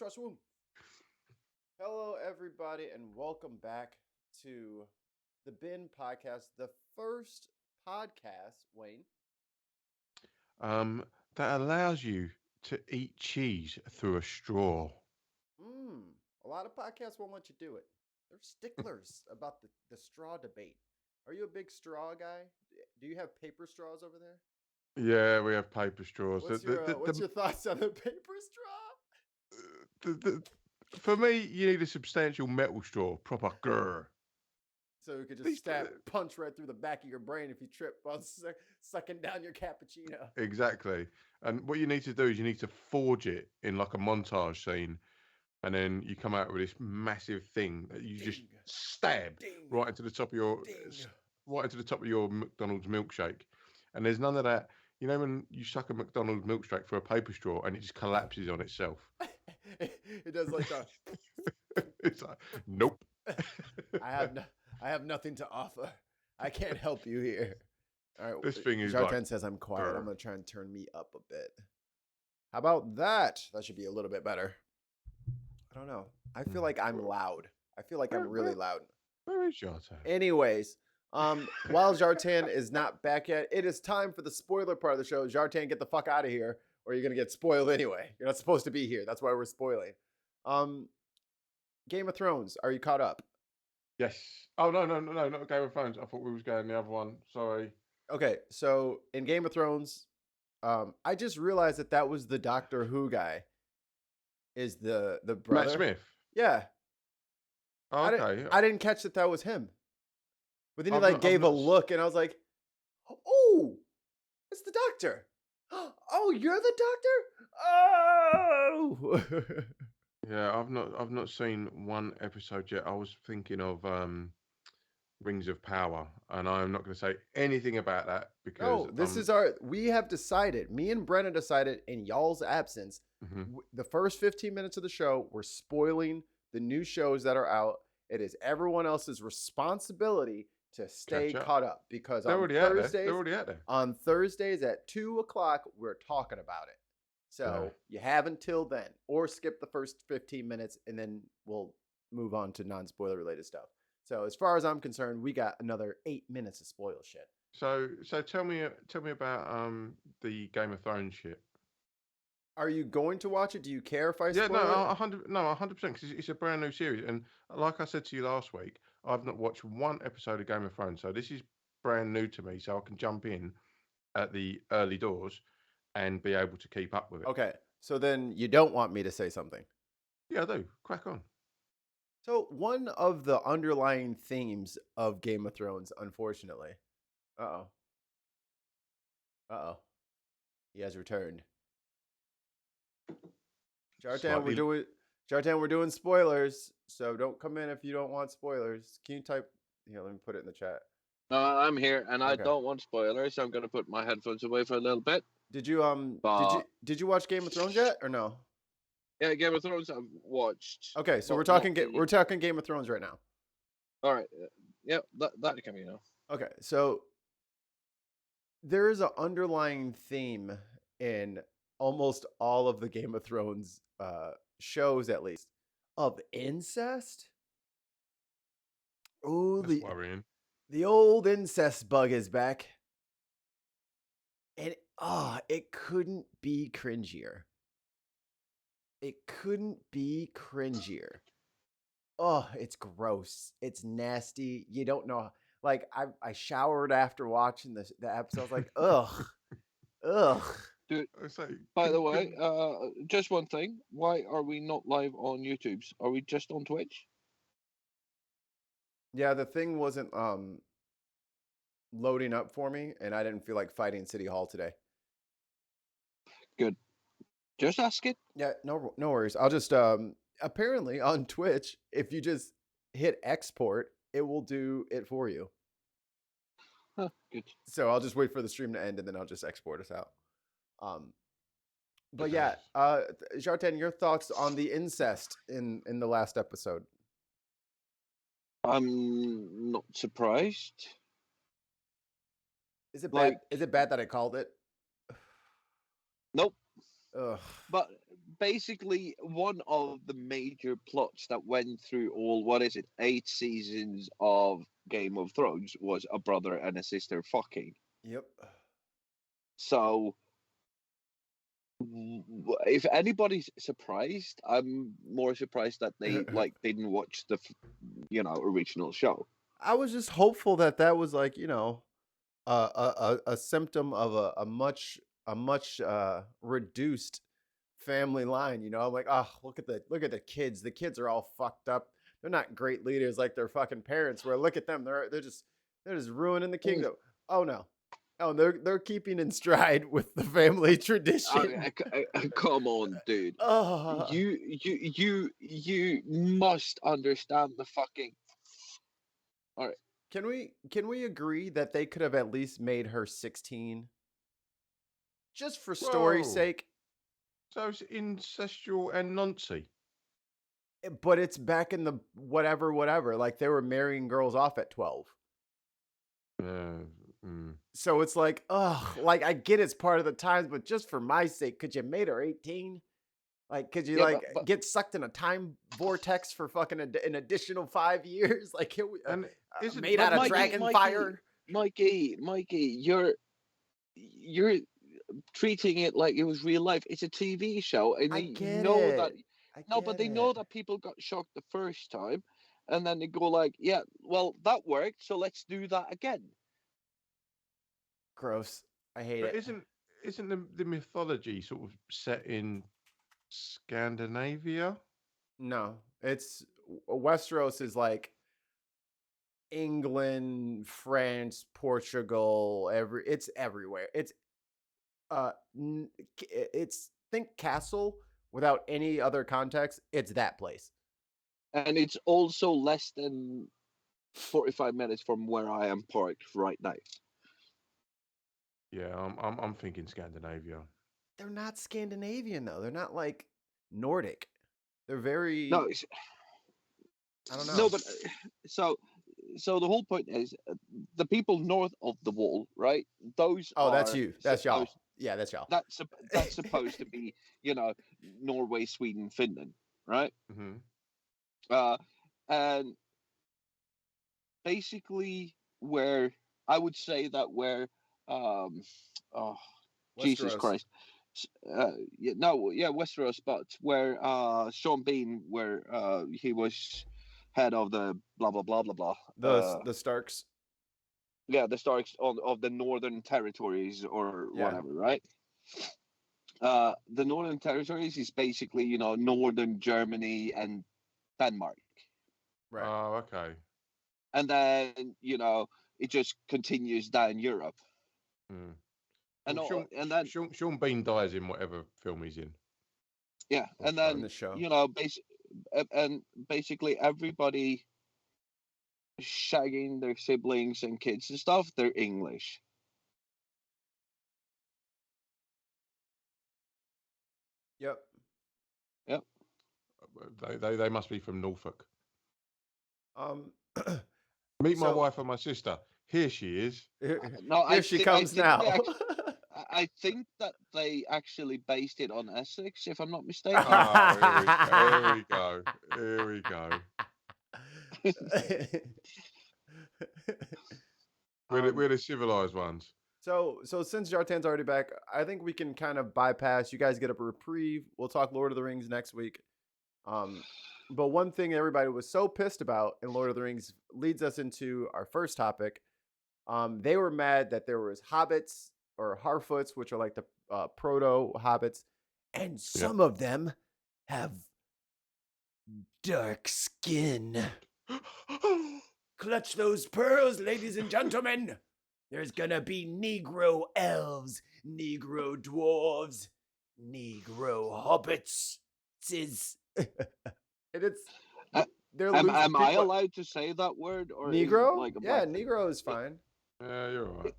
Shashwoom. Hello, everybody, and welcome back to the Bin Podcast, the first podcast, Wayne. Um, that allows you to eat cheese through a straw. Mmm. A lot of podcasts won't let you do it. They're sticklers about the straw debate. Are you a big straw guy? Do you have paper straws over there? Yeah, we have paper straws. What's your thoughts on the paper straw? The, the, for me, you need a substantial metal straw, proper grr. So you could just These, punch right through the back of your brain if you trip while sucking down your cappuccino. exactly. And what you need to do is you need to forge it in like a montage scene, and then you come out with this massive thing that you just Ding, stab ding, right into the top of your ding. right into the top of your McDonald's milkshake. And there's none of that. You know when you suck a McDonald's milkshake for a paper straw and it just collapses on itself. It does like the. It's like, nope. I have no, I have nothing to offer. I can't help you here. All right, This thing is like, Jartan says I'm quiet. I'm grr. gonna try and turn me up a bit. How about that? That should be a little bit better. I don't know. I feel like I'm loud. I feel like I'm Where, really where, loud. where is your time? Anyways, while Jartan is not back yet, it is time for the spoiler part of the show. Jartan, get the fuck out of here, or you're gonna get spoiled anyway. You're not supposed to be here. That's why we're spoiling. Game of Thrones. Are you caught up? Yes. Oh no, not Game of Thrones. I thought we was going the other one. Sorry. Okay, so in Game of Thrones, I just realized that was the Doctor Who guy. Is the Matt brother? Smith. Yeah, Oh, okay. I didn't catch that was him. But then he I've gave a not. look, and I was like, "Oh, it's the Doctor! Oh, you're the Doctor! Oh!" Yeah, I've not seen one episode yet. I was thinking of Rings of Power, and I'm not going to say anything about that because No, we have decided, me and Brenna decided in y'all's absence, mhm. the first 15 minutes of the show, we're spoiling the new shows that are out. It is everyone else's responsibility to stay Catch up. caught up because They're already out there. They're already out there. on Thursdays at 2:00, we're talking about it. Yeah. So you have until then, or skip the first 15 minutes and then we'll move on to non-spoiler related stuff. So as far as I'm concerned, we got another 8 minutes of spoil shit. So tell me about the Game of Thrones shit. Are you going to watch it? Do you care if I Yeah, no, spoil it? 100%, because it's a brand new series, and like I said to you last week, I've not watched one episode of Game of Thrones, so this is brand new to me, so I can jump in at the early doors and be able to keep up with it. Okay, so then you don't want me to say something. Yeah, I do. Crack on. So one of the underlying themes of Game of Thrones, unfortunately, uh-oh, uh-oh, he has returned. Slightly. Jartan, we're doing spoilers, so don't come in if you don't want spoilers. Can you type? Here, let me put it in the chat. No, I'm here, and I Okay. don't want spoilers, so I'm going to put my headphones away for a little bit. Did you did you watch Game of Thrones yet or no? Yeah, Game of Thrones I've watched. Okay, so Well, we're talking Game of Thrones right now. All right, yeah, that can be enough. Okay, so there is an underlying theme in almost all of the Game of Thrones shows, at least, of incest. Oh, That's worrying. the old incest bug is back, and it couldn't be cringier. It couldn't be cringier. Oh, it's gross. It's nasty. You don't know. Like I showered after watching the episode. I was like, ugh, ugh. Dude, It's like, by the way, just one thing. Why are we not live on YouTube? Are we just on Twitch? Yeah, the thing wasn't loading up for me, and I didn't feel like fighting City Hall today. Good. Just ask it. Yeah, no worries. I'll just apparently on Twitch, if you just hit export, it will do it for you. Huh, good. So I'll just wait for the stream to end and then I'll just export us out. But yeah, Jartan, your thoughts on the incest in the last episode? I'm not surprised. Is it bad? Is it bad that I called it? Nope. Ugh. But basically one of the major plots that went through all, what is it, 8 seasons of Game of Thrones was a brother and a sister fucking. Yep. So if anybody's surprised, I'm more surprised that they didn't watch the original show. I was just hopeful that that was like, a symptom of a much reduced family line. I'm like, oh, look at the kids. The kids are all fucked up. They're not great leaders like their fucking parents were. Look at them. They're just ruining the kingdom. Oh no. Oh, they're keeping in stride with the family tradition. Come on, dude. Oh, You must understand the fucking. All right. can we agree that they could have at least made her 16 just for story's Whoa. sake? So it's incestual and noncy. But it's back in the whatever. Like they were marrying girls off at 12. So it's like, ugh, like I get it's part of the times, but just for my sake, could you made her 18? Like, could you but get sucked in a time vortex for fucking an additional 5 years? Like, And isn't made but out of Mikey, dragon Mikey, fire? Mikey, you're treating it like it was real life. It's a TV show, and I they get know that. it. I No, but get they know it. that people got shocked the first time, and then they go like, "Yeah, well, that worked, so let's do that again." Gross. I hate but it. isn't the mythology sort of set in Scandinavia? No, it's Westeros is like England, France, Portugal, it's everywhere. It's think castle without any other context. It's that place. And it's also less than 45 minutes from where I am parked right now. Yeah, I'm thinking Scandinavia. They're not Scandinavian though. They're not like Nordic. They're No, very I don't know. no, but so the whole point is the people north of the wall, right? Those Oh, that's are you. That's y'all. supposed Yeah, that's y'all. that's supposed to be, Norway, Sweden, Finland, right? Mm-hmm. Uh, and basically where I would say that where oh Jesus Westeros. Christ. Yeah, no, yeah, Westeros, but where Sean Bean, where he was head of the blah blah blah blah blah. The Starks. Yeah, the Starks of the Northern Territories or Yeah. whatever, right? The Northern Territories is basically, Northern Germany and Denmark, Right. Oh, okay. and then it just continues down Europe, Mm. and Well, and then Sean Bean dies in whatever film he's in. yeah, Or and show. In then the show. and basically everybody shagging their siblings and kids and stuff, they're English. Yep. Yep. They must be from Norfolk. Um Meet my so wife and my sister. Here she is. No, here she comes now. I think that they actually based it on Essex, if I'm not mistaken. Here we go. Here we go. We're the civilized ones. So since Jartan's already back, I think we can kind of bypass. You guys get a reprieve. We'll talk Lord of the Rings next week. But one thing everybody was so pissed about in Lord of the Rings leads us into our first topic. They were mad that there was hobbits or Harfoots, which are like the proto hobbits, and some of them have dark skin. Clutch those pearls, ladies and gentlemen. There's gonna be Negro elves, Negro dwarves, Negro hobbits. And it's they're am losing. I allowed to say that word, or Negro? is it like a Yeah, bad thing? Negro is fine. Yeah, you're all right.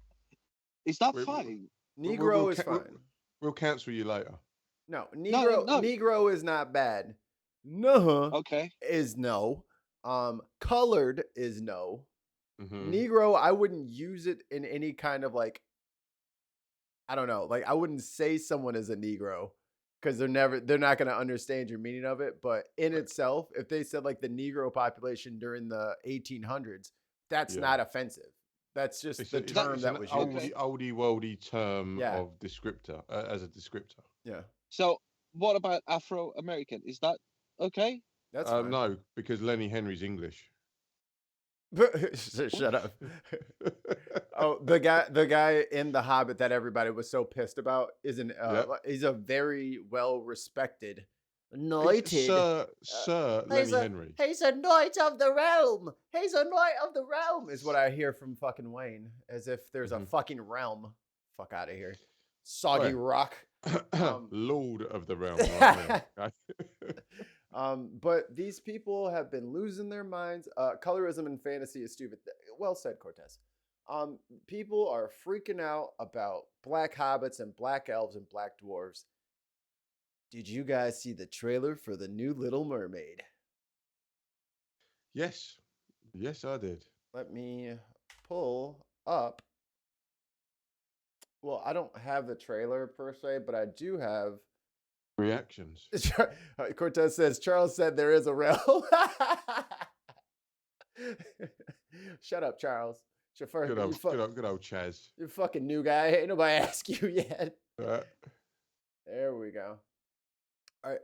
Is that We- fine? Negro is fine. We'll cancel you later. No, No. Negro is not bad. No Okay. is no. Colored is no. Mm-hmm. Negro, I wouldn't use it in any kind of like, I don't know, like I wouldn't say someone is a Negro. because they're not going to understand your meaning of it. But in itself, if they said like the Negro population during the 1800s, that's Yeah. not offensive. That's just It's, the a, it's, term it's that an was oldie, used. oldie worldy term Yeah. of descriptor as a descriptor. Yeah, So, what about Afro American? Is that okay? that's fine. No, because Lenny Henry's English. Shut up. Oh, the guy in The Hobbit that everybody was so pissed about he's a very well respected knighted Sir Lenny Henry. he's a knight of the realm. He's a knight of the realm is what I hear from fucking Wayne, as if there's a fucking realm. Fuck out of here, soggy rock. Lord of the realm right now. But these people have been losing their minds. Colorism and fantasy is stupid. Well said, Cortez. People are freaking out about black hobbits and black elves and black dwarves. Did you guys see the trailer for the new Little Mermaid? Yes, I did. Let me pull up. Well, I don't have the trailer per se, but I do have reactions. Cortez says, Charles said there is a realm. Shut up, Charles. It's your first, good old Chaz. You're fucking new guy. Ain't nobody asked you yet. There we go. All right,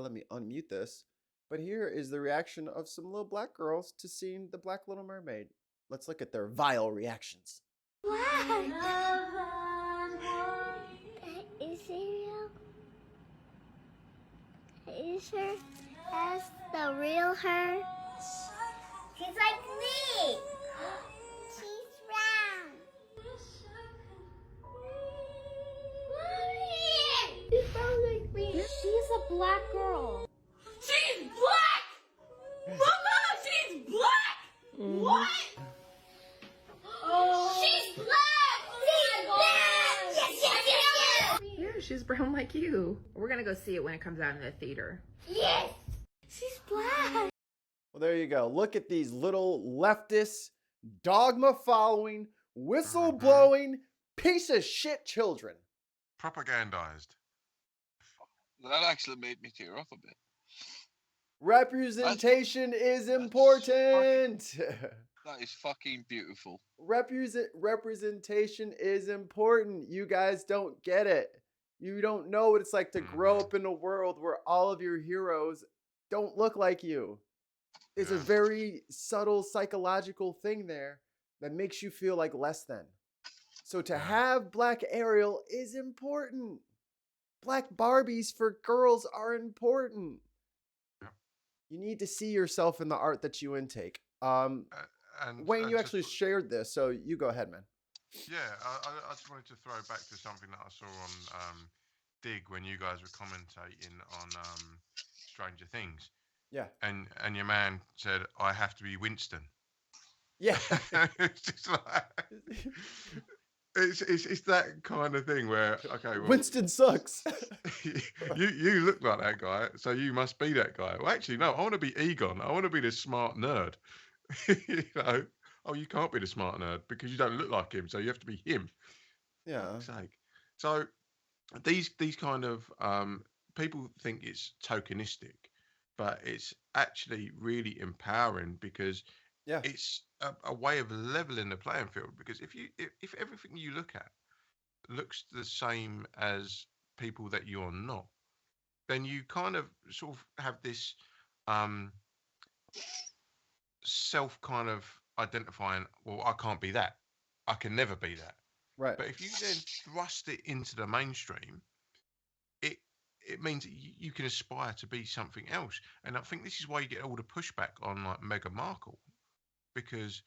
let me unmute this. But here is the reaction of some little black girls to seeing the Black Little Mermaid. Let's look at their vile reactions. What? Is he real? Is her as the real her? She's like me. She's round. Mommy! She's brown like me. She's a black girl. She's black! Mama, she's black! What? Oh. She's black! She's black! Yes, yes, yes, yes! Yeah, she's brown like you. We're gonna go see it when it comes out in the theater. Yes! She's black! Well, there you go. Look at these little leftist, dogma-following, whistle-blowing, piece of shit children. Propagandized. That actually made me tear up a bit. Representation is important. That is fucking beautiful. Representation is important. You guys don't get it. You don't know what it's like to grow up in a world where all of your heroes don't look like you. It's a very subtle psychological thing there that makes you feel like less than. So to have Black Ariel is important. Black Barbies for girls are important. You need to see yourself in the art that you intake. Wayne, you actually shared this, so you go ahead, man. Yeah, I just wanted to throw back to something that I saw on Dig when you guys were commentating on Stranger Things. Yeah. And your man said, I have to be Winston. Yeah. It's just like... It's that kind of thing where, okay, well, Winston sucks. you look like that guy, so you must be that guy. Well, actually, no, I want to be Egon. I want to be the smart nerd. You know, oh, you can't be the smart nerd because you don't look like him, so you have to be him. Yeah. For fuck's sake. So these kind of people think it's tokenistic, but it's actually really empowering because it's a way of leveling the playing field. Because if everything you look at looks the same as people that you're not, then you kind of sort of have this self kind of identifying, well, I can't be that. I can never be that. Right. But if you then thrust it into the mainstream, it means that you can aspire to be something else. And I think this is why you get all the pushback on like Meghan Markle, because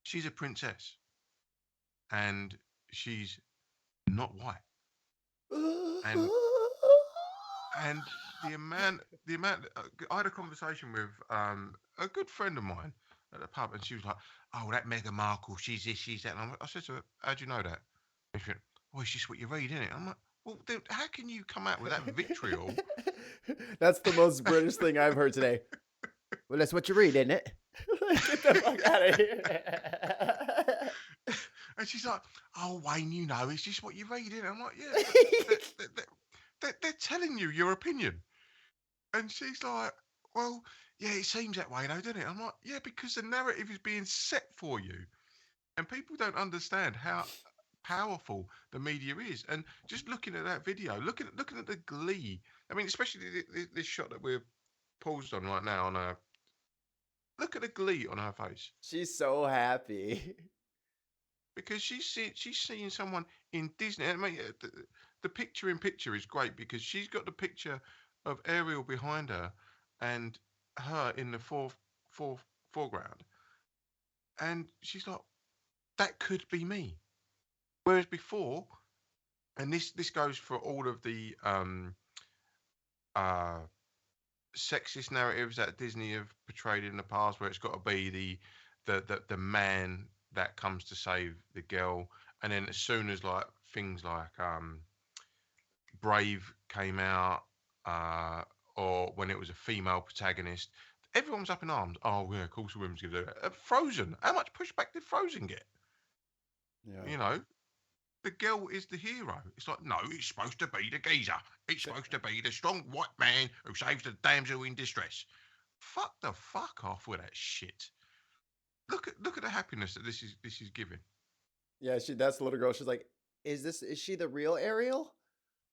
she's a princess and she's not white. And the amount I had a conversation with a good friend of mine at the pub, and she was like, oh, that Meghan Markle, she's this, she's that. And I said to her, how do you know that? And she went, well, it's just what you read, isn't it? I'm like, well, dude, how can you come out with that vitriol? That's the most British thing I've heard today. Well, that's what you read, isn't it? Get the fuck out of here. And she's like, oh, Wayne, you know, it's just what you read, isn't it? I'm like, yeah. they're telling you your opinion. And she's like, well, yeah, it seems that way, though, doesn't it? I'm like, yeah, because the narrative is being set for you. And people don't understand how powerful the media is. And just looking at that video, looking at the glee. I mean, especially this shot that we're paused on right now on her. Look at the glee on her face. She's so happy. Because she's seeing someone in Disney. I mean, the picture in picture is great because she's got the picture of Ariel behind her and her in the foreground, and she's like, that could be me. Whereas before, and this goes for all of the uh sexist narratives that Disney have portrayed in the past, where it's got to be the man that comes to save the girl, and then as soon as like things like Brave came out, or when it was a female protagonist, everyone's up in arms. Oh yeah, of course the women's gonna do it. Frozen, how much pushback did Frozen get? Yeah. You know, the girl is the hero. It's like, no, it's supposed to be the geezer. It's supposed to be the strong white man who saves the damsel in distress. Fuck off with that shit. Look at the happiness that this is giving. Yeah, that's the little girl. She's like, is she the real Ariel?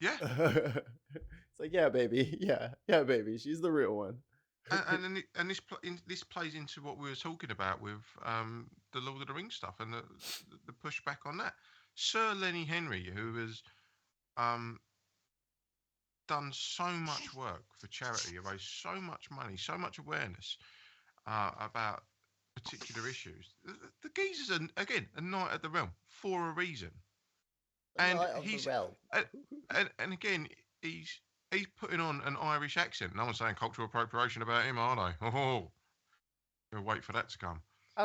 Yeah. It's like, yeah, baby. Yeah, baby. She's the real one. and this plays into what we were talking about with the Lord of the Rings stuff and the pushback on that. Sir Lenny Henry, who has done so much work for charity, raised so much money, so much awareness about particular issues. The geezer's again a knight of the realm for a reason, and he's and again he's putting on an Irish accent. No one's saying cultural appropriation about him, are they? Oh, we'll wait for that to come. I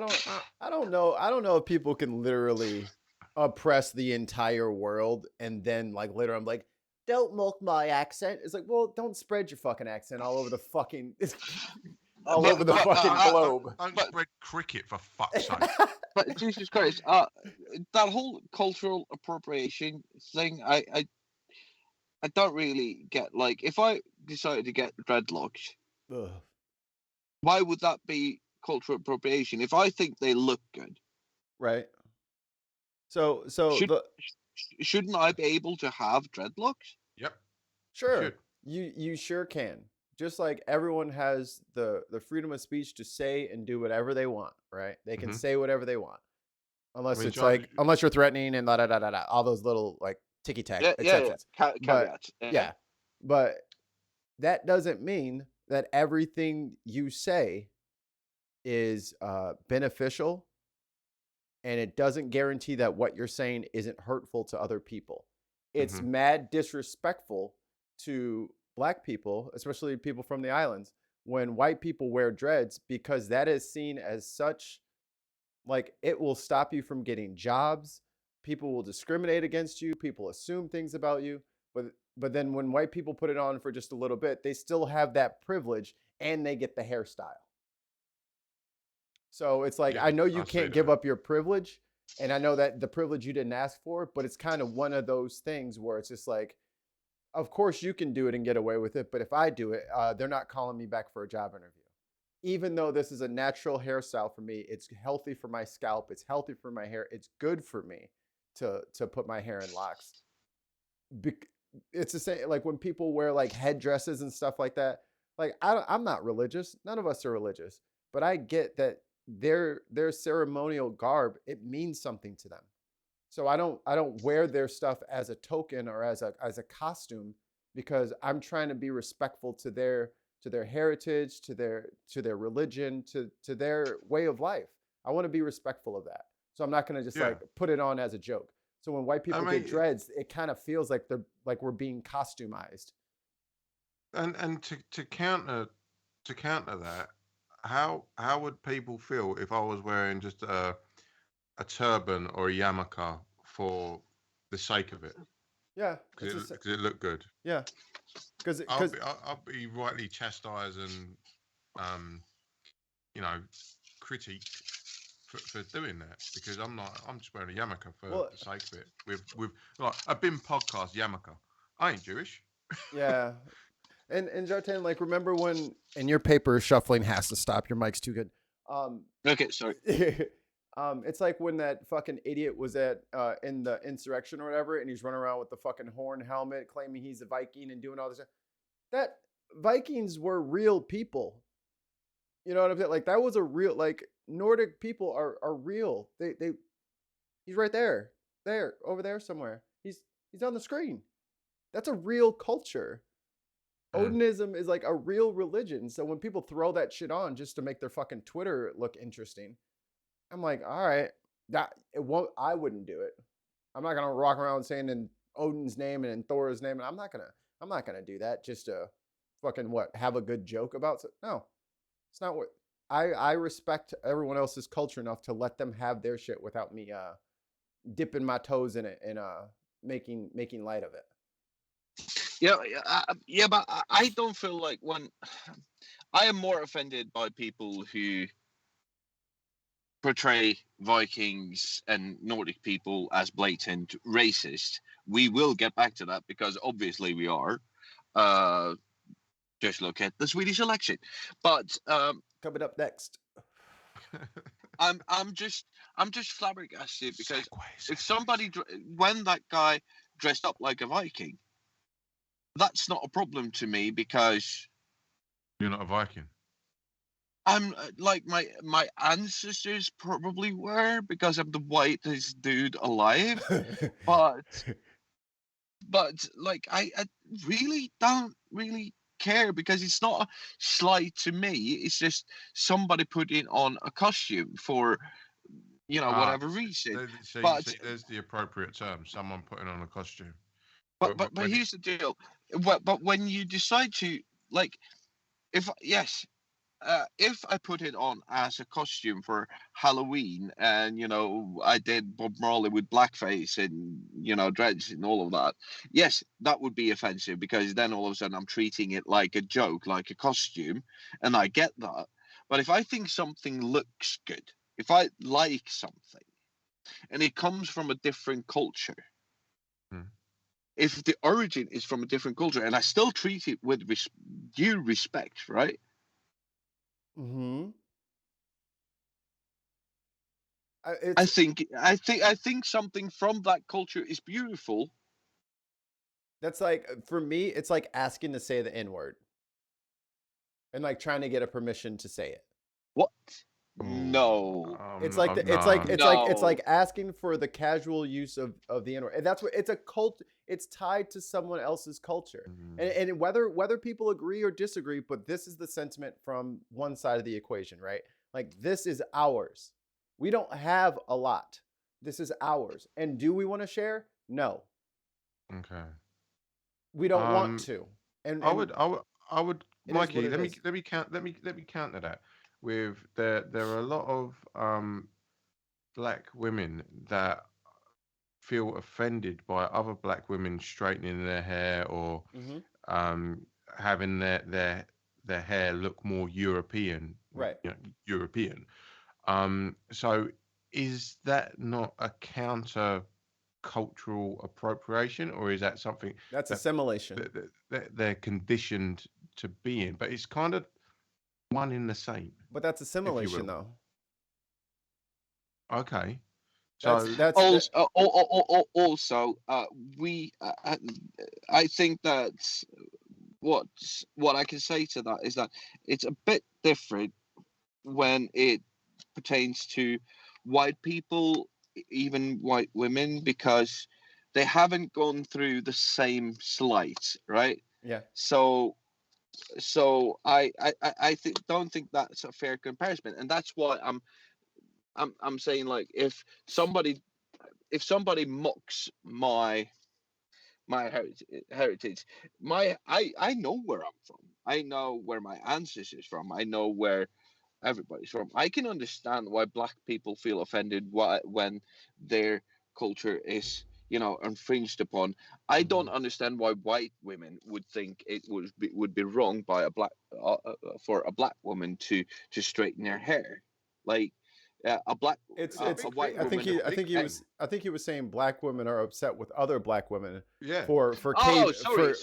don't know if people can literally oppress the entire world and then like later I'm like, don't mock my accent. It's like, well, don't spread your fucking accent all over the fucking over the fucking globe. Don't spread cricket for fuck's sake. But Jesus Christ, that whole cultural appropriation thing, I don't really get. Like, if I decided to get dreadlocks, Ugh. why would that be cultural appropriation? If I think they look good, Right. So shouldn't I be able to have dreadlocks? Yep. Sure. You sure can. Just like everyone has the freedom of speech to say and do whatever they want, right? They can say whatever they want. Unless it's like unless you're threatening and all those little like ticky tack exceptions. Caveats. Yeah. But that doesn't mean that everything you say is beneficial, and it doesn't guarantee that what you're saying isn't hurtful to other people. It's mad disrespectful to Black people, especially people from the islands, when white people wear dreads, because that is seen as such, like, it will stop you from getting jobs. People will discriminate against you. People assume things about you. But then when white people put it on for just a little bit, they still have that privilege and they get the hairstyle. So it's like, I know you can't give up your privilege, and I know that the privilege you didn't ask for, but it's kind of one of those things where it's just like, of course you can do it and get away with it, but if I do it, they're not calling me back for a job interview. Even though this is a natural hairstyle for me, it's healthy for my scalp, it's healthy for my hair, it's good for me to put my hair in locks. It's the same, like when people wear like headdresses and stuff like that. Like I'm not religious, none of us are religious, but I get that their ceremonial garb, it means something to them. So I don't wear their stuff as a token or as a costume, because I'm trying to be respectful to their heritage, to their religion, to their way of life. I want to be respectful of that. So I'm not going to just like put it on as a joke. So when white people get dreads, it kind of feels like we're being costumized. And to counter that, how would people feel if I was wearing just a turban or a yarmulke for the sake of it? Yeah, because it looked good. Yeah, because I'll be rightly chastised and critiqued for doing that, because I'm just wearing a yarmulke for the sake of it. With like a BIM podcast yarmulke. I ain't Jewish. Yeah. And Jartan, like, remember when, and your paper shuffling has to stop. Your mic's too good. Okay, sorry. It's like when that fucking idiot was at in the insurrection or whatever, and he's running around with the fucking horn helmet, claiming he's a Viking and doing all this stuff. That Vikings were real people. You know what I'm saying? Like, that was a real, like, Nordic people are real. They he's right there, over there somewhere. He's on the screen. That's a real culture. Odinism is like a real religion. So when people throw that shit on just to make their fucking Twitter look interesting, I'm like, all right, that it won't. I wouldn't do it. I'm not gonna walk around saying in Odin's name and in Thor's name, and I'm not gonna do that just to fucking what, have a good joke about it. No, it's not what I respect everyone else's culture enough to let them have their shit without me dipping my toes in it and making light of it. Yeah, but I don't feel like when I am more offended by people who portray Vikings and Nordic people as blatant racist. We will get back to that because obviously we are. Just look at the Swedish election. But Coming up next. I'm just flabbergasted because if somebody when that guy dressed up like a Viking, that's not a problem to me because You're not a Viking. I'm like my ancestors probably were because I'm the whitest dude alive, but like I really don't really care because it's not a slight to me. It's just somebody putting on a costume for whatever reason. But There's the appropriate term. Someone putting on a costume. but here's the deal. But when you decide to like, if I put it on as a costume for Halloween and I did Bob Marley with blackface and dreads and all of that, yes, that would be offensive because then all of a sudden I'm treating it like a joke, like a costume, and I get that. But if I think something looks good, if I like something, and it comes from a different culture, if the origin is from a different culture, and I still treat it with due respect, right? Mm-hmm. I think something from that culture is beautiful. That's like, for me, it's like asking to say the N-word and like trying to get a permission to say it. What? No. It's like it's like asking for the casual use of the N-word. And that's what it's a cult. It's tied to someone else's culture. And whether people agree or disagree, but this is the sentiment from one side of the equation, right? Like, this is ours. We don't have a lot. This is ours. And do we want to share? No. Okay. We don't want to. And I would, Mikey. what it Let me counter that with there are a lot of black women that feel offended by other black women straightening their hair or having their hair look more European, Right. European. So is that not a counter cultural appropriation, or is that something that's that assimilation? that they're conditioned to be in? But it's kind of one in the same. But that's assimilation, though. Okay. That's also we I think that what I can say to that is that it's a bit different when it pertains to white people, even white women, because they haven't gone through the same slight, right? Yeah. So I don't think that's a fair comparison, and that's why I'm saying, like, if somebody mocks my heritage, I know where I'm from. I know where my ancestors from. I know where everybody's from. I can understand why black people feel offended when their culture is infringed upon. I don't understand why white women would think it would be wrong by a black for a black woman to straighten her hair. Like, a black, It's a it's. white I think woman. I think he was saying black women are upset with other black women Yeah. for Oh, cave sorry.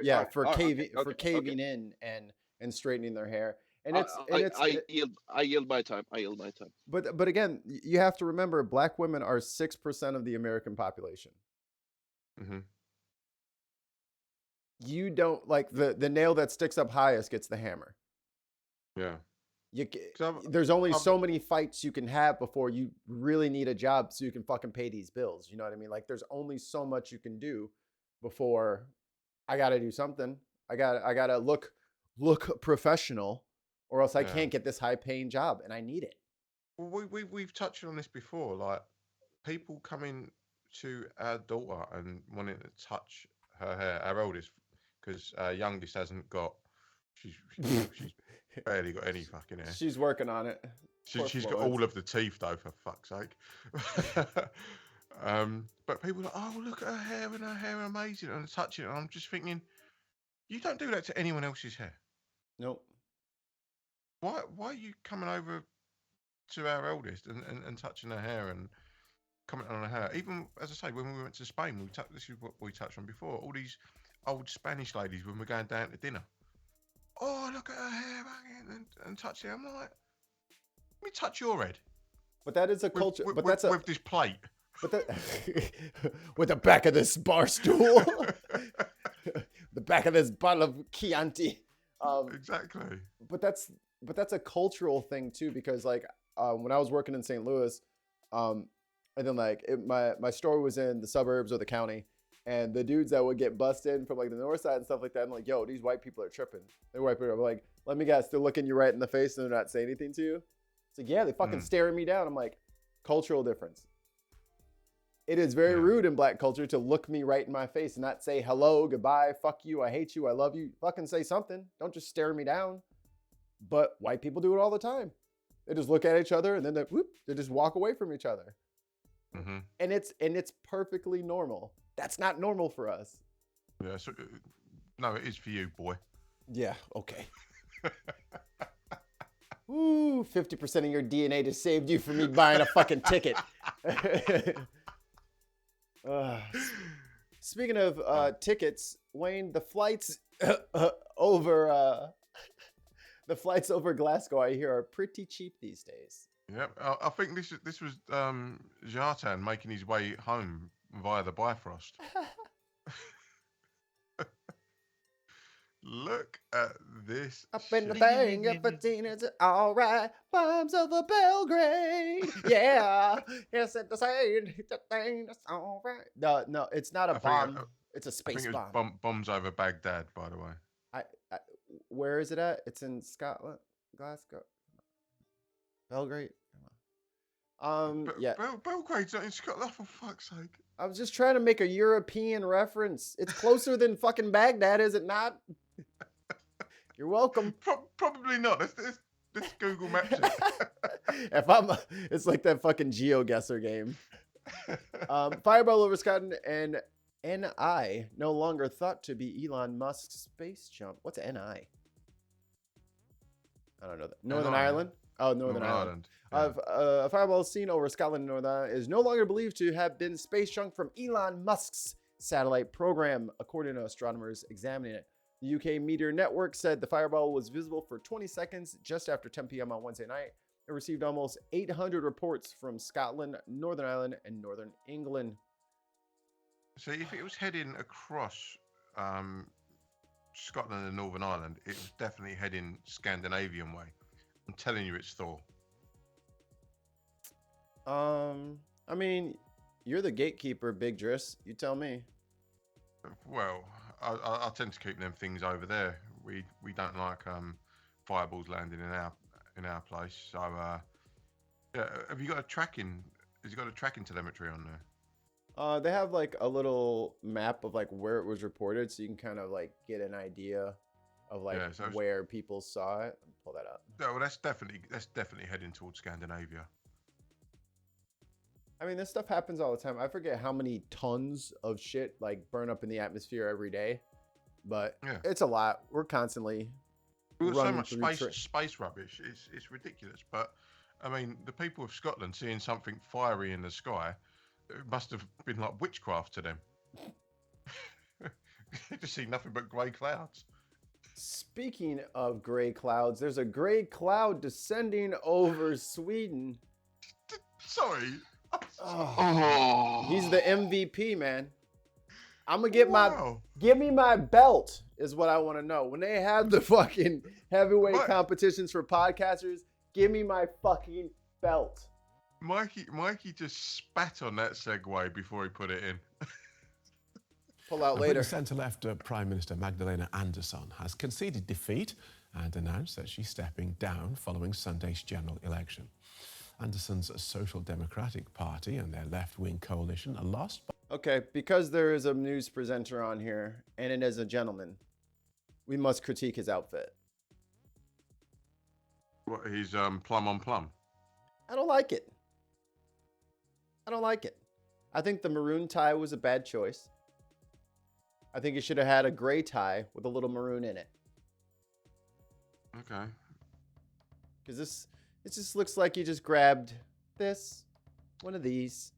yeah All right, for all right, caving okay, caving in and straightening their hair. And I, it, I yield my time. I yield my time. but again, you have to remember black women are 6% of the American population. Mm-hmm. You don't like the nail that sticks up highest gets the hammer. Yeah. There's only I've, so many fights you can have before you really need a job so you can fucking pay these bills. You know what I mean? Like there's only so much you can do before I got to do something. I got to look professional or else I yeah. can't get this high paying job and I need it. Well, we've touched on this before. Like people coming to our daughter and wanting to touch her hair. Our oldest, because our youngest hasn't got. She's barely got any fucking hair. She's working on it. She's got all of the teeth though, for fuck's sake. But people are like, oh, look at her hair amazing, and touching it. And I'm just thinking, you don't do that to anyone else's hair. Nope. Why are you coming over to our eldest and touching her hair and commenting on her hair? Even as I say, when we went to Spain, this is what we touched on before. All these old Spanish ladies when we're going down to dinner. Oh, look at her hair, and touch it. I'm like, let me touch your head. But that is a culture. With, but with, that's a with this plate. But that with the back of this bar stool, the back of this bottle of Chianti. Exactly. But that's a cultural thing too, because like when I was working in St. Louis, and then like my store was in the suburbs or the county, and the dudes that would get busted from like the north side and stuff like that, I'm like, yo, these white people are tripping. They're white people. I'm like, let me guess, they're looking you right in the face and they're not saying anything to you. It's like, yeah, they fucking staring me down. I'm like, cultural difference. It is very rude in black culture to look me right in my face and not say hello, goodbye, fuck you, I hate you, I love you. Fucking say something. Don't just stare me down. But white people do it all the time. They just look at each other and then they just walk away from each other. Mm-hmm. And it's perfectly normal. That's not normal for us. Yeah. So, no, it is for you, boy. Yeah. Okay. Ooh, 50% of your DNA just saved you from me buying a fucking ticket. Speaking of tickets, Wayne, the flights over Glasgow, I hear, are pretty cheap these days. Yep, I think this was Jartan making his way home via the Bifrost. Look at this. Up in the thing, it's all right. Bombs over Belgrade. Yeah. Yes, it's the same. The thing that's all right. No, it's not a bomb. It's a space I think it bomb. was bombs over Baghdad, by the way. I where is it at? It's in Scotland, Glasgow, Belgrade. Yeah. Belgrade's not in Scotland, for fuck's sake. I was just trying to make a European reference. It's closer than fucking Baghdad, is it not? You're welcome. Probably not. Let's Google Maps it. It's like that fucking GeoGuessr game. Fireball over Scotland and NI, no longer thought to be Elon Musk's space jump. What's NI? I don't know that. Northern Ireland? Oh, Northern Ireland. Yeah. A fireball seen over Scotland and Northern Ireland is no longer believed to have been space junk from Elon Musk's satellite program, according to astronomers examining it. The UK Meteor Network said the fireball was visible for 20 seconds just after 10 p.m. on Wednesday night. It received almost 800 reports from Scotland, Northern Ireland, and Northern England. So if it was heading across Scotland and Northern Ireland, it was definitely heading Scandinavian way. I'm telling you, it's Thor. I mean, you're the gatekeeper, Big Driss. You tell me. Well, I tend to keep them things over there. We don't like fireballs landing in our place. So yeah, have you got a tracking? Has it got a tracking telemetry on there? They have like a little map of like where it was reported, so you can kind of like get an idea of like where people saw it. Pull that up. Yeah, well, that's definitely heading towards Scandinavia. I mean, this stuff happens all the time. I forget how many tons of shit like burn up in the atmosphere every day, but it's a lot. We're constantly We've got so running much through space rubbish. It's ridiculous. But I mean, the people of Scotland seeing something fiery in the sky, it must have been like witchcraft to them. They just see nothing but grey clouds. Speaking of gray clouds, there's a gray cloud descending over Sweden. Sorry. Oh, he's the MVP, man. I'm gonna get Wow. give me my belt is what I want to know. When they have the fucking heavyweight Right. competitions for podcasters, give me my fucking belt. Mikey just spat on that segue before he put it in. Pull out And later. Britain's centre-left Prime Minister Magdalena Andersson has conceded defeat and announced that she's stepping down following Sunday's general election. Andersson's Social Democratic Party and their left-wing coalition are lost. Okay, because there is a news presenter on here and it is a gentleman, we must critique his outfit. What, he's plum on plum. I don't like it. I don't like it. I think the maroon tie was a bad choice. I think he should have had a gray tie with a little maroon in it. Okay. Because it just looks like he just grabbed one of these.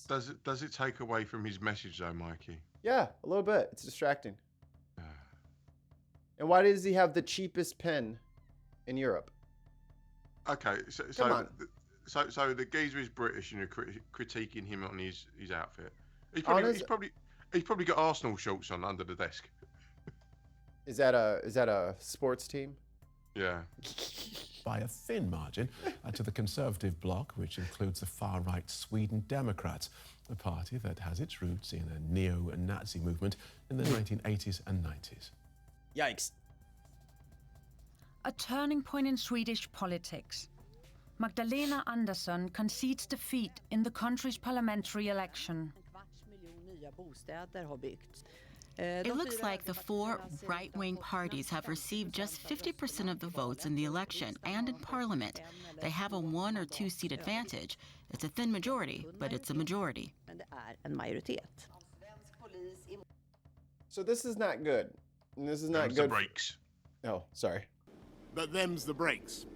Does it take away from his message though, Mikey? Yeah, a little bit. It's distracting. And why does he have the cheapest pen in Europe? Okay, Come on. so the geezer is British, and you're critiquing him on his outfit. He's probably got Arsenal shorts on under the desk. Is that a sports team? Yeah. By a thin margin to the Conservative bloc, which includes the far-right Sweden Democrats, a party that has its roots in a neo-Nazi movement in the 1980s and 90s. Yikes. A turning point in Swedish politics. Magdalena Andersson concedes defeat in the country's parliamentary election. It looks like the four right-wing parties have received just 50% of the votes in the election and in parliament. They have a 1 or 2 seat advantage. It's a thin majority, but it's a majority. So this is not good. And this is not Them's good. the breaks. Oh, sorry. But them's the breaks.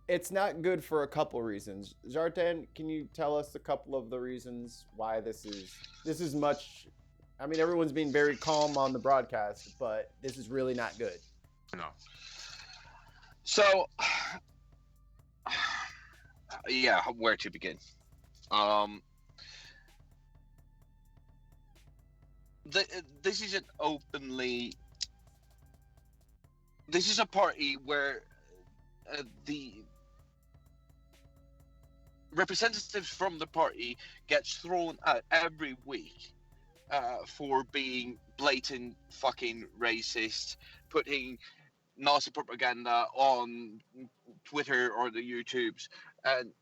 It's not good for a couple reasons. Jartan, can you tell us a couple of the reasons why this is much? I mean, everyone's being very calm on the broadcast, but this is really not good. No. So, yeah, where to begin? This is a party where the representatives from the party gets thrown out every week for being blatant fucking racist, putting Nazi propaganda on Twitter or the YouTubes, and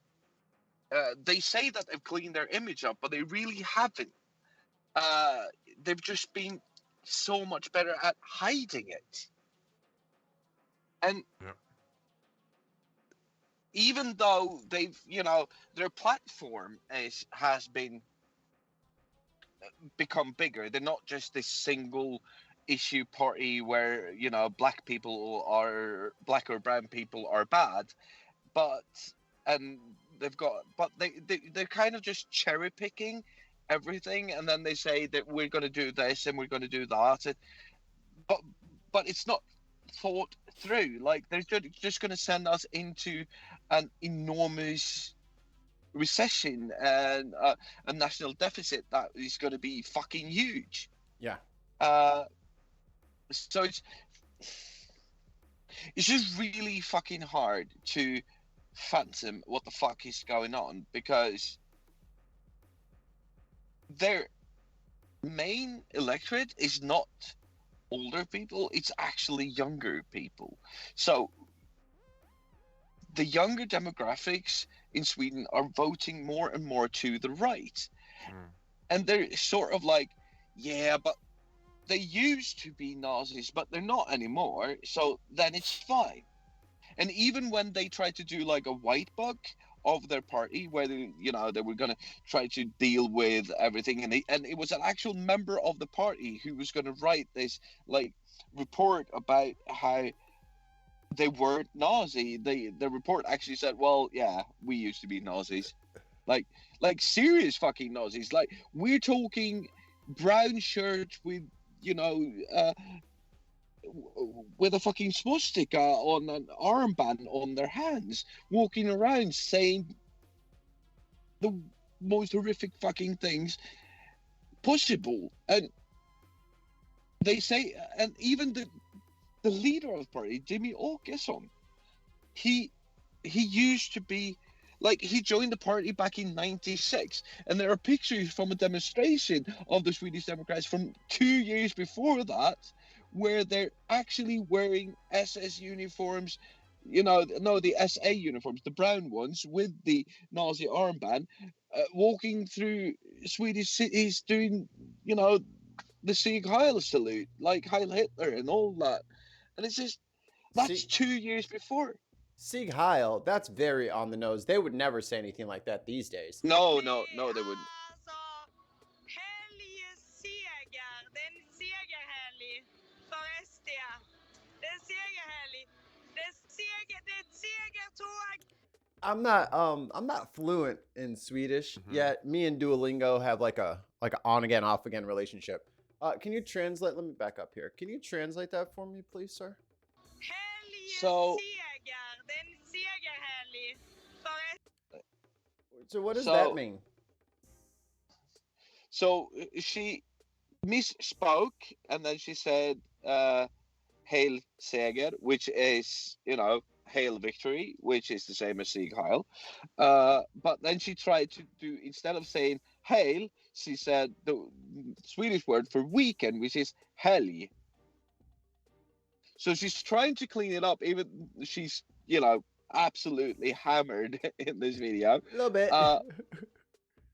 they say that they've cleaned their image up, but they really haven't. They've just been so much better at hiding it. And even though they've, their platform has become bigger, they're not just this single issue party where, black or brown people are bad, they're kind of just cherry picking everything, and then they say that we're going to do this and we're going to do that, but it's not thought through. Like, they're just going to send us into an enormous recession and a national deficit that is going to be fucking huge. Yeah. So it's just really fucking hard to fathom what the fuck is going on, because their main electorate is not older people, it's actually younger people. So the younger demographics in Sweden are voting more and more to the right. And they're sort of like, yeah, but they used to be Nazis, but they're not anymore, so then it's fine. And even when they try to do like a white book of their party, where they were going to try to deal with everything, and it was an actual member of the party who was going to write this like report about how they weren't Nazi. The report actually said, well, yeah, we used to be Nazis. Like serious fucking Nazis. Like, we're talking brown shirts with, with a fucking swastika on an armband on their hands, walking around saying the most horrific fucking things possible. And they say, and even the leader of the party, Jimmy Åkesson, he used to be, like, he joined the party back in '96, and there are pictures from a demonstration of the Swedish Democrats from 2 years before that, where they're actually wearing SS uniforms, the SA uniforms, the brown ones with the Nazi armband, walking through Swedish cities doing, the Sieg Heil salute, like Heil Hitler and all that. And it's just, that's 2 years before. Sieg Heil, that's very on the nose. They would never say anything like that these days. No, they wouldn't. I'm not fluent in Swedish yet. Me and Duolingo have like a on again, off again relationship. Can you translate? Let me back up here. Can you translate that for me, please, sir? So what does that mean? So she misspoke, and then she said Hail Seger, which is, Hail Victory, which is the same as Sieg Heil. But then she tried to do, instead of saying Hail, she said the Swedish word for weekend, which is Helg. So she's trying to clean it up, even she's, absolutely hammered in this video. A little bit.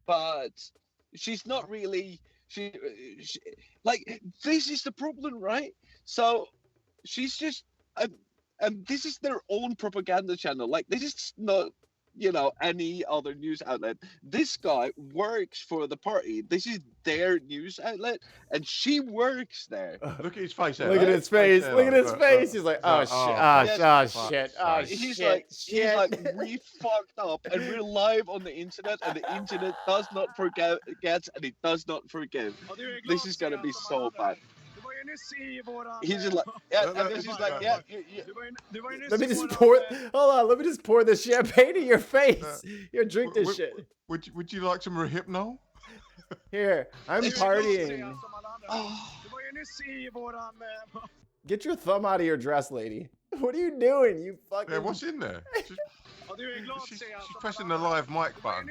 But she's not really, she like, this is the problem, right? So she's just, and this is their own propaganda channel. Like, this is not, any other news outlet. This guy works for the party. This is their news outlet, and she works there. Look at his face. Look at his face. Look at his face. He's like, oh shit. He's like, we fucked up, and we're live on the internet, and the internet does not forget, and it does not forgive. This is gonna be so bad. He's just like, and then she's like, yeah. Let me just pour. Hold on. Let me just pour this champagne in your face. Here, drink this shit. Would you like some Rohypnol? Here, I'm partying. Get your thumb out of your dress, lady. What are you doing? You fucking. Yeah, what's in there? She's pressing the live mic button.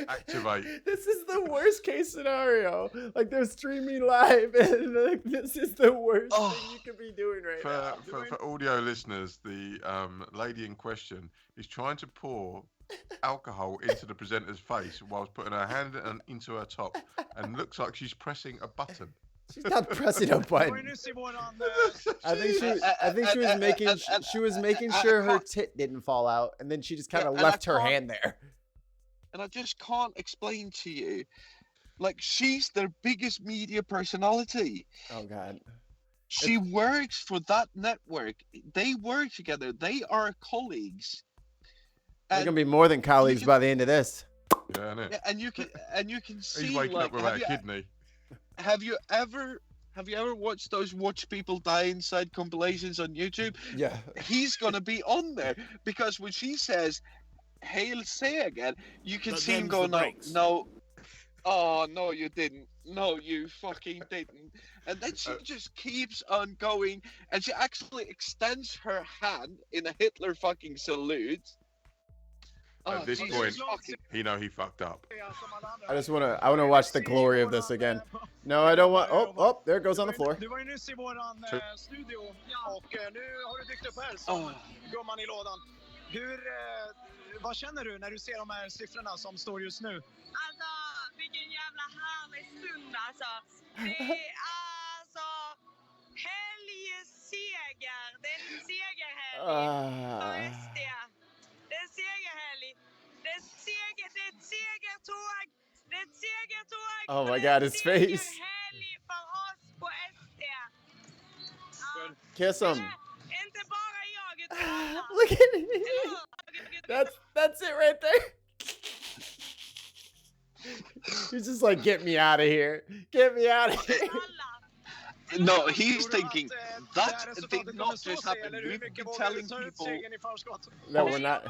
Activate. This is the worst case scenario. Like, they're streaming live, and like, this is the worst thing you could be doing right now. For audio listeners, the lady in question is trying to pour alcohol into the presenter's face whilst putting her hand into her top, and looks like she's pressing a button. She's not pressing a button. I think she was making sure her tit didn't fall out, and then she just kind of left her hand there. And I just can't explain to you, like, she's their biggest media personality. Oh God. She works for that network. They work together. They are colleagues. They're gonna be more than colleagues by the end of this. Yeah, I know. Yeah, and you can see. He's waking up without a kidney. Have you ever watched those Watch People Die Inside compilations on YouTube? Yeah. He's gonna be on there, because when she says Hail Seger, you can see him going, no. Oh, no, you didn't. No, you fucking didn't. And then she just keeps on going, and she actually extends her hand in a Hitler fucking salute. At this point, he fucked up. I wanna watch the glory of this again. No, I don't want. Oh, there it goes on the floor. Vad känner du när du ser de här siffrorna som står just nu? Alltså, vilken jävla härlig stund alltså. Det är alltså helgseger. Det är en segerhelg för SD. Det är en segerhelg. Det är ett segertåg. Det är ett segertåg. Oh my God, his face. Segerhelg för oss på SD. Kiss him. Inte bara jag utan alla. Look at it. That's it right there. He's just like, get me out of here. Get me out of here. No, he's thinking that did not just happen. We've been telling people that we're not.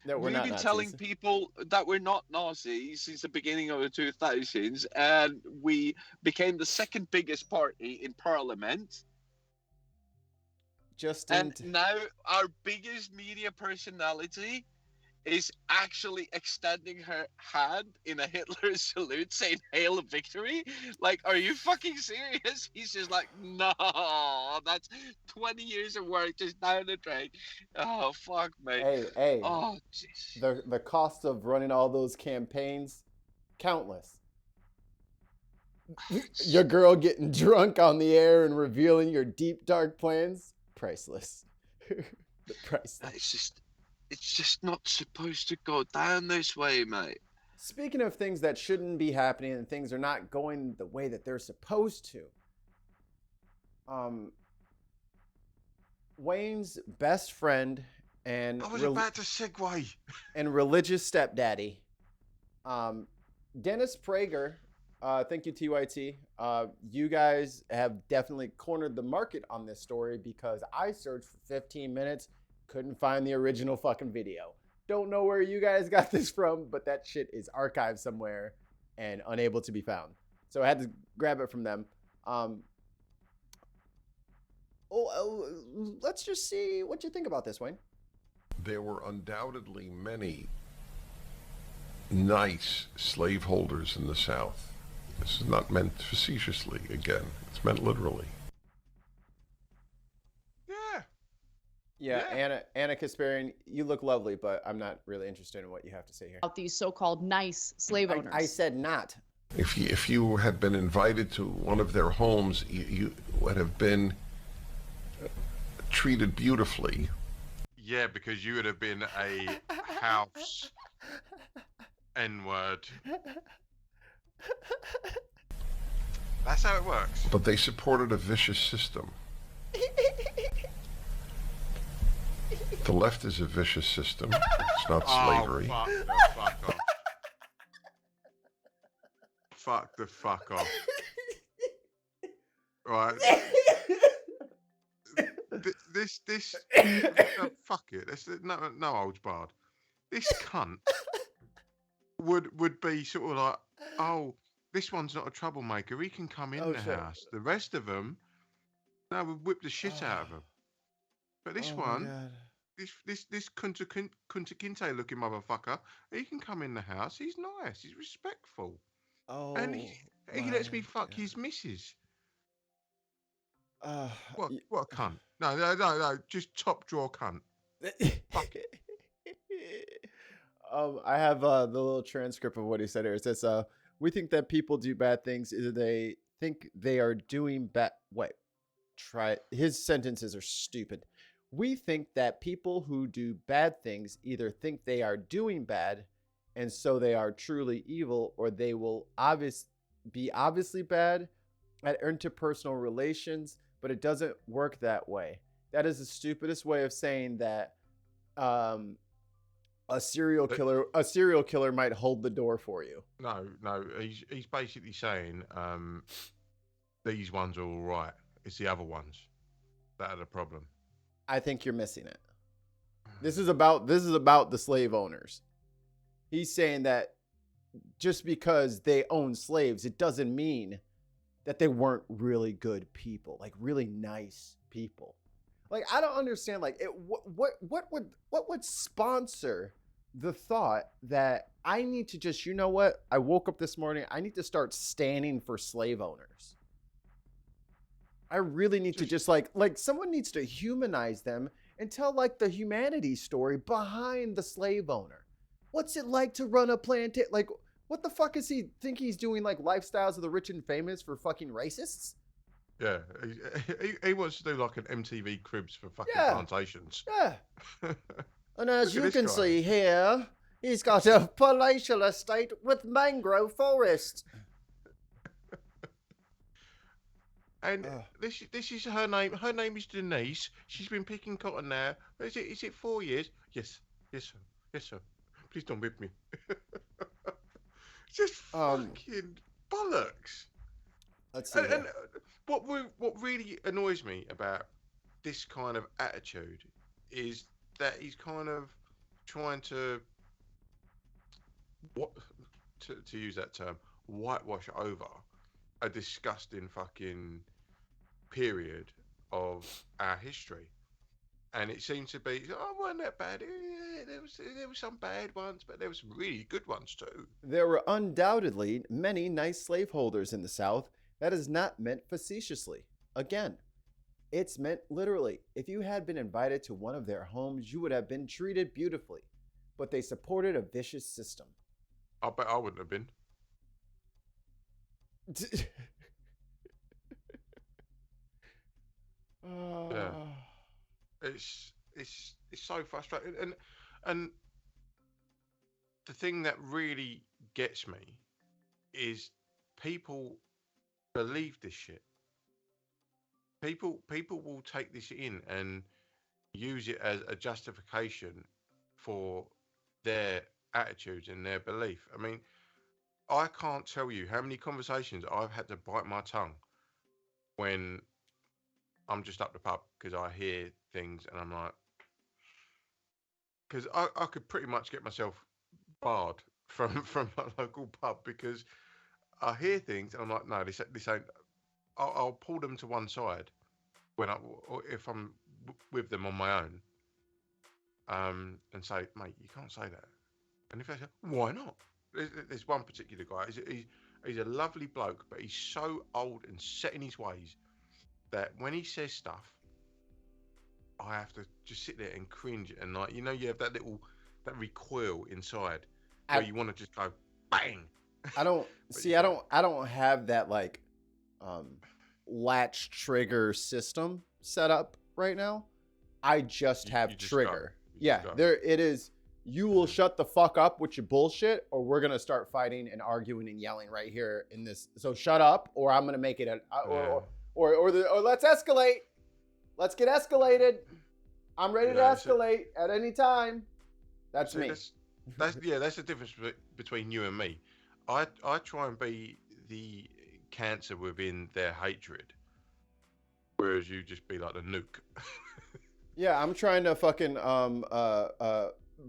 That We've been telling people that we're not Nazis since the beginning of the 2000s, and we became the second biggest party in Parliament. And now our biggest media personality is actually extending her hand in a Hitler salute saying Hail Victory. Like, are you fucking serious? He's just like, no, that's 20 years of work just down the drain. Oh, fuck, mate. Hey. Oh, jeez. The cost of running all those campaigns, countless. Your girl getting drunk on the air and revealing your deep, dark plans, priceless. Priceless. It's just not supposed to go down this way, mate. Speaking of things that shouldn't be happening and things are not going the way that they're supposed to. Wayne's best friend and I was about to segue. And religious stepdaddy, Dennis Prager. Thank you, TYT. You guys have definitely cornered the market on this story because I searched for 15 minutes. Couldn't find the original fucking video. Don't know where you guys got this from, but that shit is archived somewhere and unable to be found. So I had to grab it from them. Let's just see what you think about this, Wayne. There were undoubtedly many nice slaveholders in the South. This is not meant facetiously, again. It's meant literally. Yeah, Anna Kasparian, you look lovely, but I'm not really interested in what you have to say here. About these so-called nice slave owners. I said not. If you had been invited to one of their homes, you would have been treated beautifully. Yeah, because you would have been a house N-word. That's how it works. But they supported a vicious system. The left is a vicious system. It's not slavery. Fuck the fuck off. Right. This fuck it. No holds barred. This cunt would be sort of like, oh, this one's not a troublemaker. He can come in the house. The rest of them, no, would whip the shit out of them. But this one. This Kunta Kinte looking motherfucker, he can come in the house. He's nice. He's respectful. Oh, and he lets me fuck his missus. What a cunt. No. Just top drawer cunt. Fuck it. I have the little transcript of what he said here. It says, we think that people do bad things. Either they think they are doing bad. Wait, try it. His sentences are stupid. We think that people who do bad things either think they are doing bad, and so they are truly evil, or they will be obviously bad at interpersonal relations, but it doesn't work that way. That is the stupidest way of saying that a serial killer might hold the door for you. No, he's basically saying these ones are all right. It's the other ones that are the problem. I think you're missing it. This is about the slave owners. He's saying that just because they own slaves, it doesn't mean that they weren't really good people, like really nice people. Like, I don't understand. Like, what would sponsor the thought that I need to just, you know what? I woke up this morning. I need to start standing for slave owners. I really need to just like someone needs to humanize them and tell like the humanity story behind the slave owner. What's it like to run a plantation? Like, what the fuck is he think he's doing? Like lifestyles of the rich and famous for fucking racists? Yeah, he wants to do like an MTV Cribs for fucking plantations. Yeah. And as you can see here, he's got a palatial estate with mangrove forest. And this is her name. Her name is Denise. She's been picking cotton now. Is it 4 years? Yes, sir. Yes, sir. Please don't whip me. Just fucking bollocks. Let's see. And what really annoys me about this kind of attitude is that he's kind of trying to to use that term, whitewash over a disgusting fucking period of our history. And it seems to be, oh, wasn't that bad? Yeah, there was some bad ones, but there were some really good ones too. There were undoubtedly many nice slaveholders in the South. That is not meant facetiously. Again, it's meant literally. If you had been invited to one of their homes, you would have been treated beautifully. But they supported a vicious system. I bet I wouldn't have been. Yeah. It's so frustrating, and the thing that really gets me is people believe this shit. People will take this in and use it as a justification for their attitudes and their belief. I mean, I can't tell you how many conversations I've had to bite my tongue when I'm just up the pub because I hear things and I'm like, because I could pretty much get myself barred from my local pub because I hear things and I'm like, no, this ain't. I'll pull them to one side or if I'm with them on my own, and say, mate, you can't say that. And if they say, why not? There's one particular guy. He's a lovely bloke, but he's so old and set in his ways that when he says stuff, I have to just sit there and cringe and like, you have that recoil inside where you want to just go bang. I don't see. I don't have that like latch trigger system set up right now. I just have trigger. There it is. You will shut the fuck up with your bullshit, or we're gonna start fighting and arguing and yelling right here in this. So shut up, or I'm gonna make it or let's escalate. Let's get escalated. I'm ready to escalate at any time. That's me. That's the difference between you and me. I try and be the cancer within their hatred, whereas you just be like the nuke. Yeah, I'm trying to fucking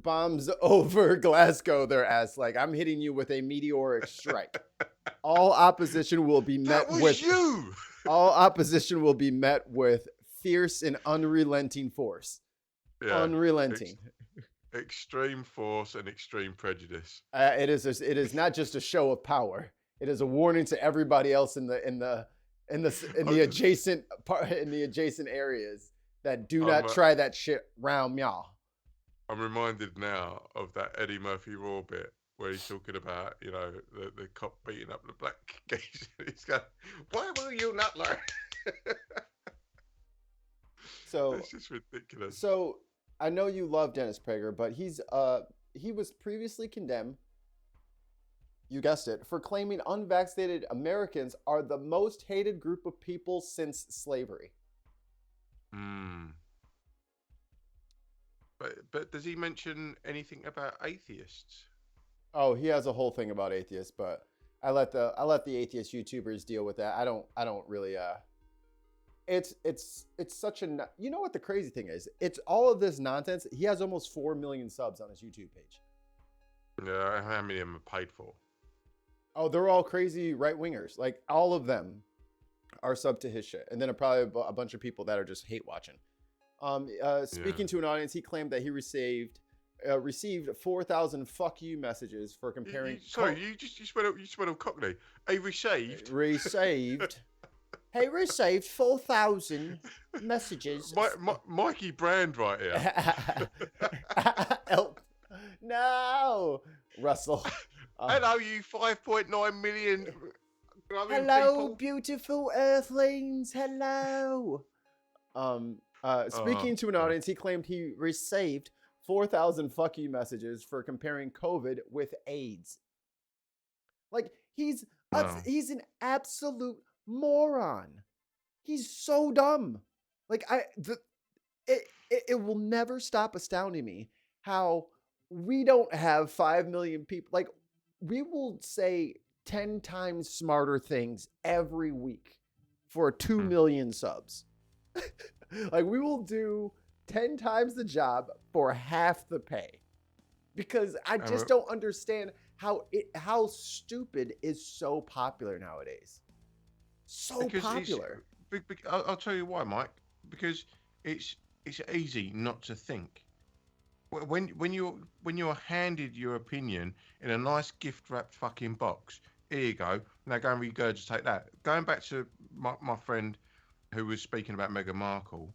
bombs over Glasgow their ass. Like I'm hitting you with a meteoric strike. All opposition will be met with you. All opposition will be met with fierce and unrelenting force. Yeah, unrelenting. Extreme force and extreme prejudice. It is not just a show of power. It is a warning to everybody else in the adjacent areas that do not try that shit round y'all. I'm reminded now of that Eddie Murphy Raw bit where he's talking about, the cop beating up the black geese. He's going, why will you not learn? So it's just ridiculous. So I know you love Dennis Prager, but he was previously condemned, you guessed it, for claiming unvaccinated Americans are the most hated group of people since slavery. But does he mention anything about atheists? Oh, he has a whole thing about atheists, but I let the atheist YouTubers deal with that. I don't really it's such a, you know what the crazy thing is? It's all of this nonsense. He has almost 4 million subs on his YouTube page. Yeah, how many of them are paid for? Oh, they're all crazy right wingers. Like all of them are sub to his shit, and then probably a bunch of people that are just hate watching. Speaking to an audience, he claimed that he received 4,000 "fuck you" messages for comparing. You just went on Cockney. Hey, received. Hey, received 4,000 messages. Mikey Brand right here. No, Russell. Hello, you 5.9 million. Hello, people. Beautiful Earthlings. Hello. Speaking to an audience, he claimed he received 4,000 "fuck you" messages for comparing COVID with AIDS. Like he's an absolute moron. He's so dumb. Like it will never stop astounding me how we don't have 5 million people. Like, we will say 10 times smarter things every week for 2 million subs. Like, we will do 10 times the job for half the pay. Because I just don't understand how stupid is so popular nowadays. So popular. I'll tell you why, Mike. Because it's easy not to think. When you're handed your opinion in a nice gift wrapped fucking box, here you go. Now go and regurgitate that. Going back to my friend who was speaking about Meghan Markle,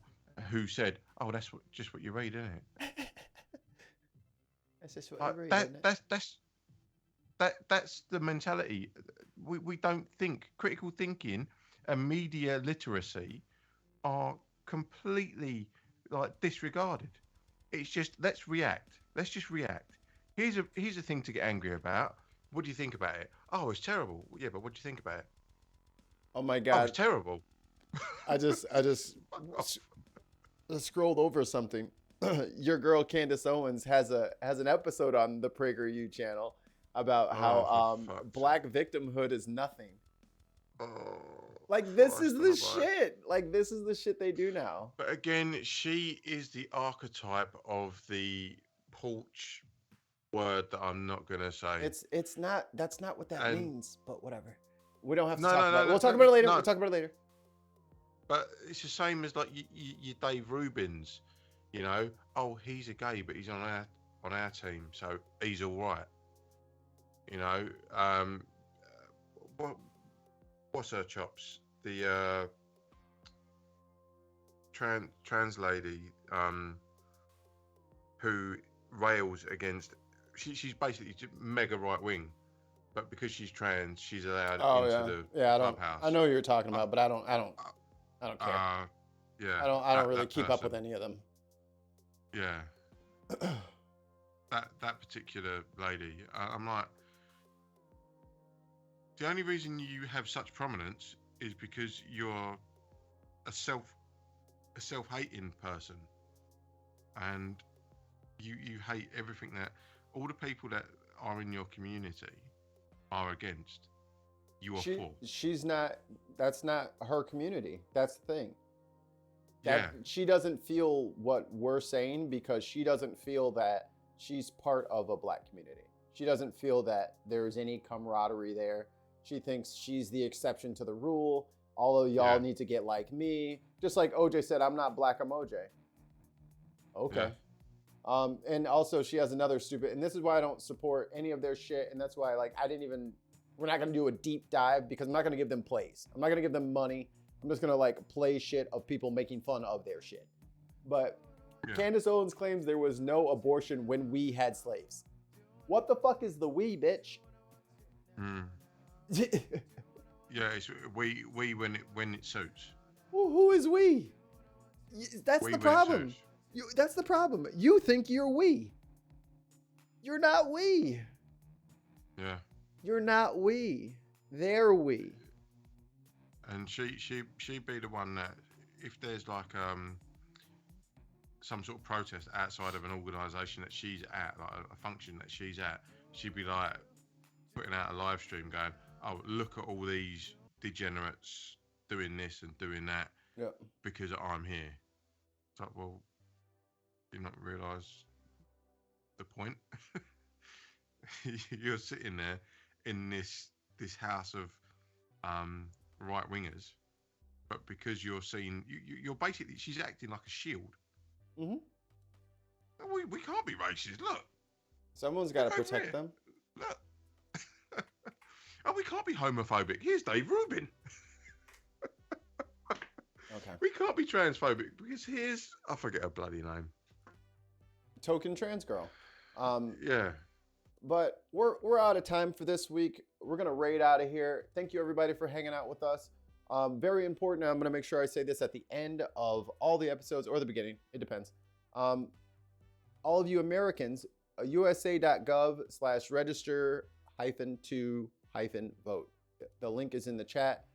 who said, "Oh, that's just what you read, isn't it?" That's just what you read, isn't it? That's the mentality. We don't think. Critical thinking and media literacy are completely like disregarded. It's just let's react. Let's just react. Here's a thing to get angry about. What do you think about it? Oh, it's terrible. Yeah, but what do you think about it? Oh my Oh, God. it's terrible. I just scrolled over something. Your girl Candace Owens has an episode on the PragerU channel about how black victimhood is nothing. Like, this is the shit. Like, this is the shit they do now. But again, she is the archetype of the porch word that I'm not gonna say. It's not. That's not what that means. But whatever. We don't have to No, talk no, about it. no, We'll talk no, about it later. no. We'll talk about it later. But it's the same as like you Dave Rubin's, you know. Oh, he's a gay, but he's on our team, so he's all right. You know. What's her chops? The trans lady who rails against. She's basically mega right wing, but because she's trans, she's allowed into the clubhouse. I know who you're talking about, but I don't care. Yeah. I don't really keep up with any of them. Yeah. that particular lady, I'm like, the only reason you have such prominence is because you're a self-hating person, and you hate everything that all the people that are in your community are against. You are for. She's not. That's not her community. That's the thing. Yeah. She doesn't feel what we're saying because she doesn't feel that she's part of a black community. She doesn't feel that there's any camaraderie there. She thinks she's the exception to the rule. All of y'all need to get like me. Just like OJ said, I'm not black, I'm OJ. Okay. Yeah. And also she has another stupid, and this is why I don't support any of their shit. And that's why, like, we're not going to do a deep dive because I'm not going to give them plays. I'm not going to give them money. I'm just going to like play shit of people making fun of their shit. But Candace Owens claims there was no abortion when we had slaves. What the fuck is the we, bitch? Yeah, it's we when it suits. Well, who is we? That's the problem. That's the problem. You think you're we. You're not we. Yeah. You're not we. They're we. And she'd be the one that if there's like some sort of protest outside of an organisation that she's at, like a function that she's at, she'd be like putting out a live stream going, oh, look at all these degenerates doing this and doing that because I'm here. It's like, well, do you not realise the point? You're sitting there in this house of right wingers, but because you're seen, you're basically, she's acting like a shield. Mm-hmm. We can't be racist. Look, someone's got to protect them. Look. Oh, we can't be homophobic. Here's Dave Rubin. Okay. We can't be transphobic because here's, I forget her bloody name. Token trans girl. Yeah. But we're out of time for this week. We're gonna raid out of here. Thank you everybody for hanging out with us. Very important. I'm gonna make sure I say this at the end of all the episodes or the beginning. It depends. All of you Americans, USA.gov/register-to-vote. The link is in the chat.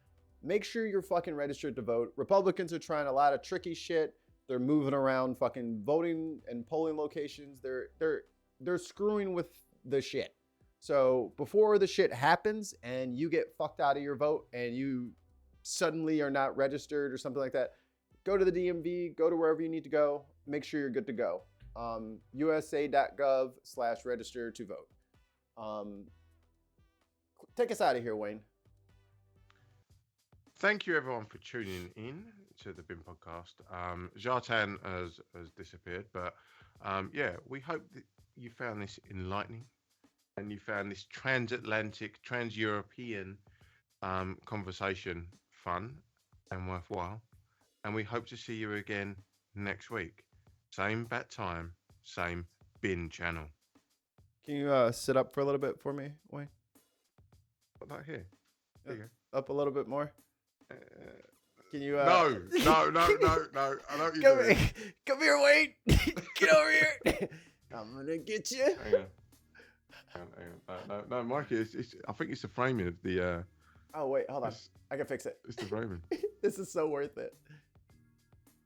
make sure you're fucking registered to vote. Republicans are trying a lot of tricky shit. They're moving around fucking voting and polling locations. They're screwing with the shit. So before the shit happens and you get fucked out of your vote and you suddenly are not registered or something like that, go to the DMV, go to wherever you need to go, make sure you're good to go. USA.gov/register to vote. Take us out of here, Wayne. Thank you, everyone, for tuning in to the BIM podcast. Jartan has disappeared, but yeah, we hope that you found this enlightening and you found this transatlantic, trans-European conversation fun and worthwhile. And we hope to see you again next week. Same bat time, same bin channel. Can you sit up for a little bit for me, Wayne? What about here? There you go. Up a little bit more. Can you? No. I know what you're doing. Come here, Wayne. Get over here. I'm gonna get you. Hang on. No, Mikey. I think it's the framing of the. Oh wait, hold on. I can fix it. It's the framing. This is so worth it.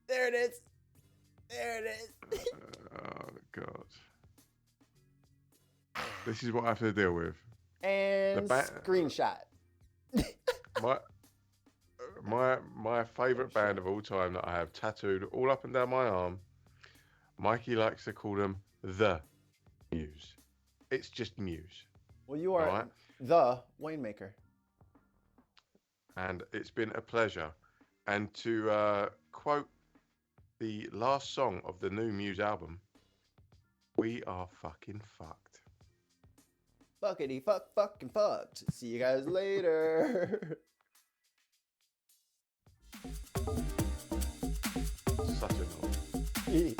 There it is. There it is. Oh God. This is what I have to deal with. And screenshot. My favourite band of all time that I have tattooed all up and down my arm. Mikey likes to call them The Muse. It's just Muse. Well, you are the Wayne-maker. And it's been a pleasure. And to quote the last song of the new Muse album, we are fucking fucked. Fuckity fucking fucked. See you guys later. Such a noise.